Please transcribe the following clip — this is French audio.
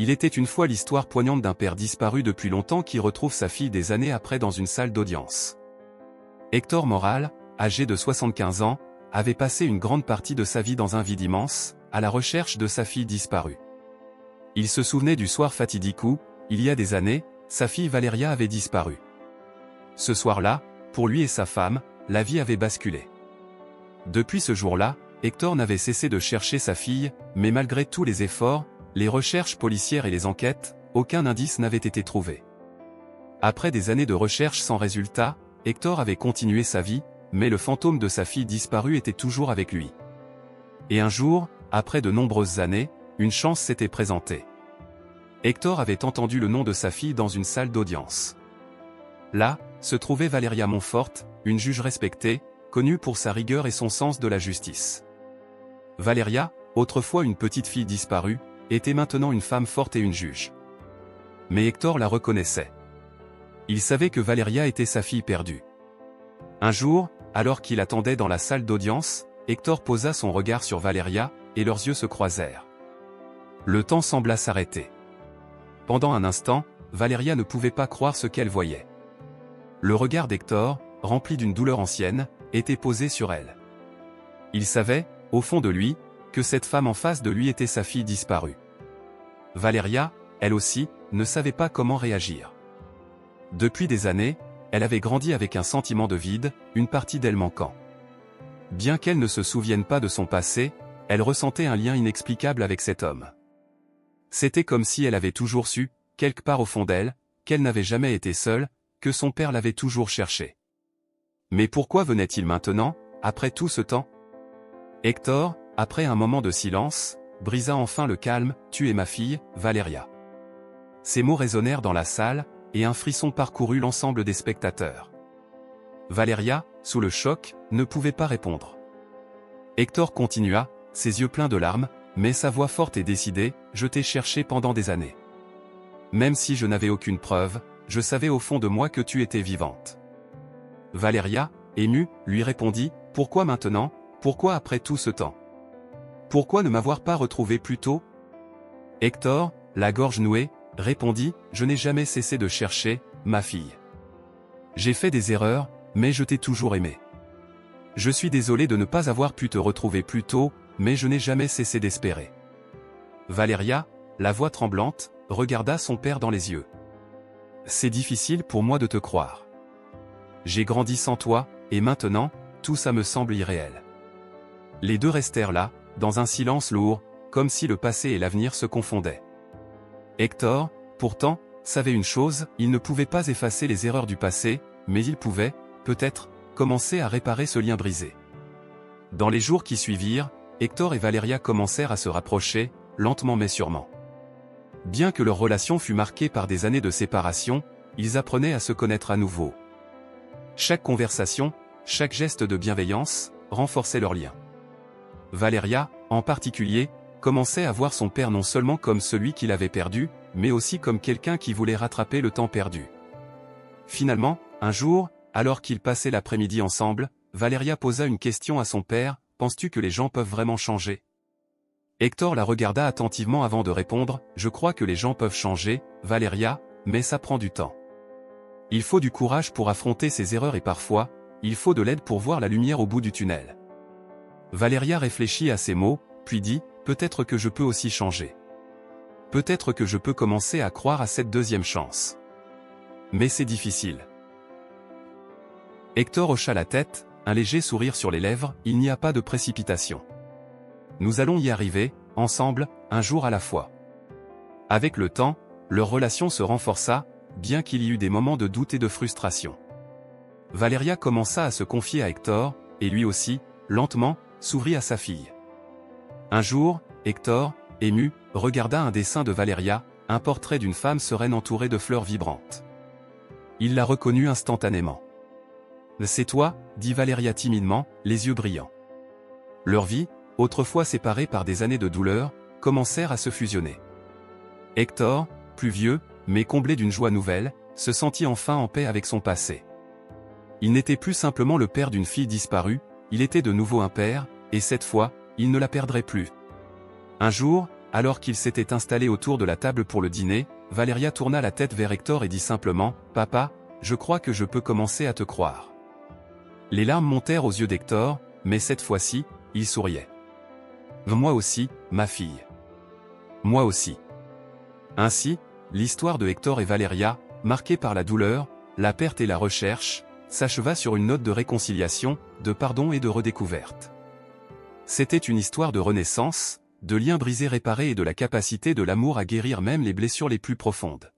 Il était une fois l'histoire poignante d'un père disparu depuis longtemps qui retrouve sa fille des années après dans une salle d'audience. Hector Moral, âgé de 75 ans, avait passé une grande partie de sa vie dans un vide immense, à la recherche de sa fille disparue. Il se souvenait du soir fatidique où, il y a des années, sa fille Valeria avait disparu. Ce soir-là, pour lui et sa femme, la vie avait basculé. Depuis ce jour-là, Hector n'avait cessé de chercher sa fille, mais malgré tous les efforts, les recherches policières et les enquêtes, aucun indice n'avait été trouvé. Après des années de recherche sans résultat, Hector avait continué sa vie, mais le fantôme de sa fille disparue était toujours avec lui. Et un jour, après de nombreuses années, une chance s'était présentée. Hector avait entendu le nom de sa fille dans une salle d'audience. Là, se trouvait Valeria Montfort, une juge respectée, connue pour sa rigueur et son sens de la justice. Valeria, autrefois une petite fille disparue, était maintenant une femme forte et une juge. Mais Hector la reconnaissait. Il savait que Valeria était sa fille perdue. Un jour, alors qu'il attendait dans la salle d'audience, Hector posa son regard sur Valeria, et leurs yeux se croisèrent. Le temps sembla s'arrêter. Pendant un instant, Valeria ne pouvait pas croire ce qu'elle voyait. Le regard d'Hector, rempli d'une douleur ancienne, était posé sur elle. Il savait, au fond de lui, que cette femme en face de lui était sa fille disparue. Valeria, elle aussi, ne savait pas comment réagir. Depuis des années, elle avait grandi avec un sentiment de vide, une partie d'elle manquant. Bien qu'elle ne se souvienne pas de son passé, elle ressentait un lien inexplicable avec cet homme. C'était comme si elle avait toujours su, quelque part au fond d'elle, qu'elle n'avait jamais été seule, que son père l'avait toujours cherchée. Mais pourquoi venait-il maintenant, après tout ce temps? Hector, après un moment de silence, brisa enfin le calme, « Tu es ma fille, Valeria ». Ces mots résonnèrent dans la salle, et un frisson parcourut l'ensemble des spectateurs. Valeria, sous le choc, ne pouvait pas répondre. Hector continua, ses yeux pleins de larmes, mais sa voix forte et décidée, « Je t'ai cherché pendant des années. Même si je n'avais aucune preuve, je savais au fond de moi que tu étais vivante. » Valeria, émue, lui répondit, « Pourquoi maintenant, pourquoi après tout ce temps? Pourquoi ne m'avoir pas retrouvé plus tôt ?» Hector, la gorge nouée, répondit, « Je n'ai jamais cessé de chercher, ma fille. J'ai fait des erreurs, mais je t'ai toujours aimé. Je suis désolé de ne pas avoir pu te retrouver plus tôt, mais je n'ai jamais cessé d'espérer. » Valeria, la voix tremblante, regarda son père dans les yeux. « C'est difficile pour moi de te croire. J'ai grandi sans toi, et maintenant, tout ça me semble irréel. » Les deux restèrent là, dans un silence lourd, comme si le passé et l'avenir se confondaient. Hector, pourtant, savait une chose, il ne pouvait pas effacer les erreurs du passé, mais il pouvait, peut-être, commencer à réparer ce lien brisé. Dans les jours qui suivirent, Hector et Valeria commencèrent à se rapprocher, lentement mais sûrement. Bien que leur relation fût marquée par des années de séparation, ils apprenaient à se connaître à nouveau. Chaque conversation, chaque geste de bienveillance, renforçait leur lien. Valeria, en particulier, commençait à voir son père non seulement comme celui qu'il avait perdu, mais aussi comme quelqu'un qui voulait rattraper le temps perdu. Finalement, un jour, alors qu'ils passaient l'après-midi ensemble, Valeria posa une question à son père, « Penses-tu que les gens peuvent vraiment changer ?» Hector la regarda attentivement avant de répondre, « Je crois que les gens peuvent changer, Valeria, mais ça prend du temps. Il faut du courage pour affronter ses erreurs et parfois, il faut de l'aide pour voir la lumière au bout du tunnel. » Valeria réfléchit à ces mots, puis dit, « Peut-être que je peux aussi changer. Peut-être que je peux commencer à croire à cette deuxième chance. Mais c'est difficile. » Hector hocha la tête, un léger sourire sur les lèvres, « Il n'y a pas de précipitation. Nous allons y arriver, ensemble, un jour à la fois. » Avec le temps, leur relation se renforça, bien qu'il y eût des moments de doute et de frustration. Valeria commença à se confier à Hector, et lui aussi, lentement, s'ouvrit à sa fille. Un jour, Hector, ému, regarda un dessin de Valeria, un portrait d'une femme sereine entourée de fleurs vibrantes. Il la reconnut instantanément. « C'est toi » dit Valeria timidement, les yeux brillants. Leur vie, autrefois séparée par des années de douleur, commencèrent à se fusionner. Hector, plus vieux, mais comblé d'une joie nouvelle, se sentit enfin en paix avec son passé. Il n'était plus simplement le père d'une fille disparue, il était de nouveau un père, et cette fois, il ne la perdrait plus. Un jour, Alors qu'ils s'étaient installés autour de la table pour le dîner, Valeria tourna la tête vers Hector et dit simplement « Papa, je crois que je peux commencer à te croire. » Les larmes montèrent aux yeux d'Hector, mais cette fois-ci, il souriait. « Moi aussi, ma fille. Moi aussi. » Ainsi, l'histoire de Hector et Valeria, marquée par la douleur, la perte et la recherche, s'acheva sur une note de réconciliation, de pardon et de redécouverte. C'était une histoire de renaissance, de liens brisés réparés et de la capacité de l'amour à guérir même les blessures les plus profondes.